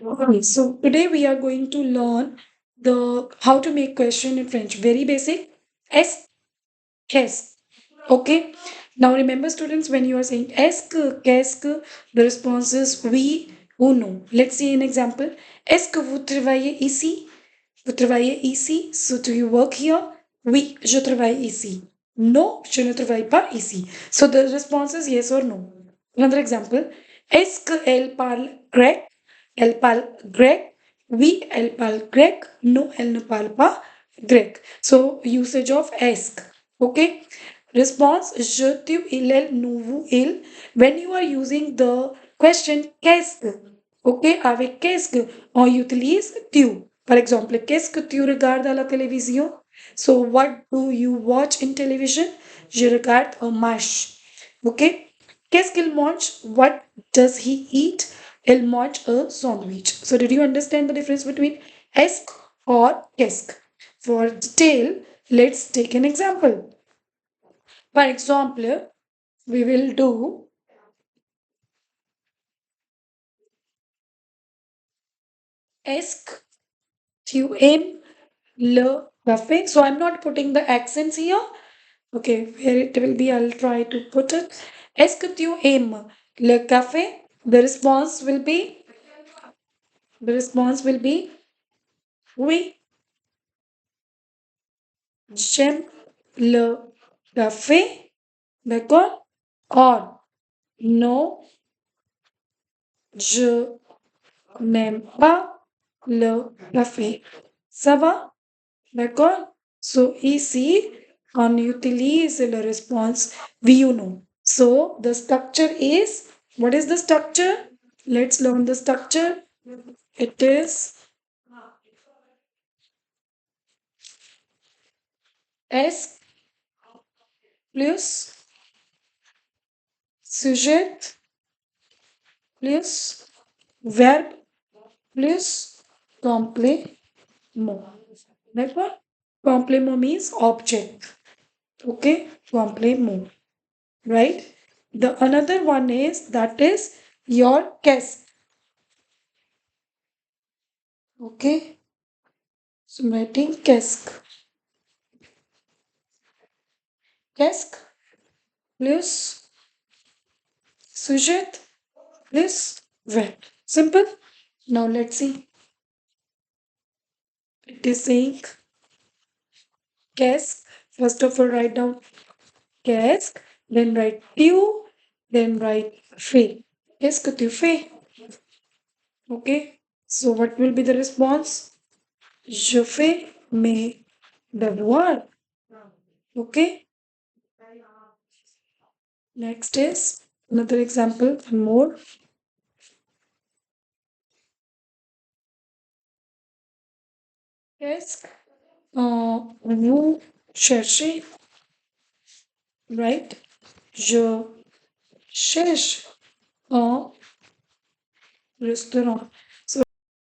Okay, so today we are going to learn the how to make question in French. Very basic. Est, qu'est-ce. Okay. Now remember, students, when you are saying est-ce que, qu'est-ce que, the response is oui ou non. Let's see an example. Est-ce que vous travaillez ici? Vous travaillez ici? So do you work here? Oui, je travaille ici. Non, je ne travaille pas ici. So the response is yes or no. Another example. Est-ce qu'elle parle grec? Elle parle grec? Oui, elle parle grec. Non, elle ne parle pas grec. So usage of est. Okay. Response je, tu, il, elle, nous, vous, il. When you are using the question qu'est-ce que, ok, avec qu'est-ce que, on utilise tu. Par exemple, qu'est-ce que tu regardes à la télévision? So, what do you watch in television? Je regarde un match. Ok. Qu'est-ce qu'il mange? What does he eat? Il mange a sandwich. So, did you understand the difference between est or qu'est-ce? For detail, let's take an example. For example, we will do est-ce tu aimes le café? So I'm not putting the accents here. Okay, where it will be, I'll try to put it. Est-ce que tu aimes le café? The response will be oui, j'aime le café. D'accord? Or non, je n'aime pas le café. Ça va? D'accord? So ici, on utilise le response we you know. So the structure is, what is the structure? Let's learn the structure. It is S plus sujet plus verbe plus complément. D'accord? Complément means object. Okay? Complément. Right? The another one is that is your guess. Okay? So I'm writing qu'est-ce. Qu'est-ce plus sujet plus verb. Simple. Now let's see. It is saying qu'est-ce. First of all, write down qu'est-ce, then write tu, then write fais. Qu'est-ce que tu fais? Okay. So what will be the response? Je fais mes devoirs. Okay. Next is another example, one more. Qu'est-ce vous cherchez? Right? Je cherche un restaurant.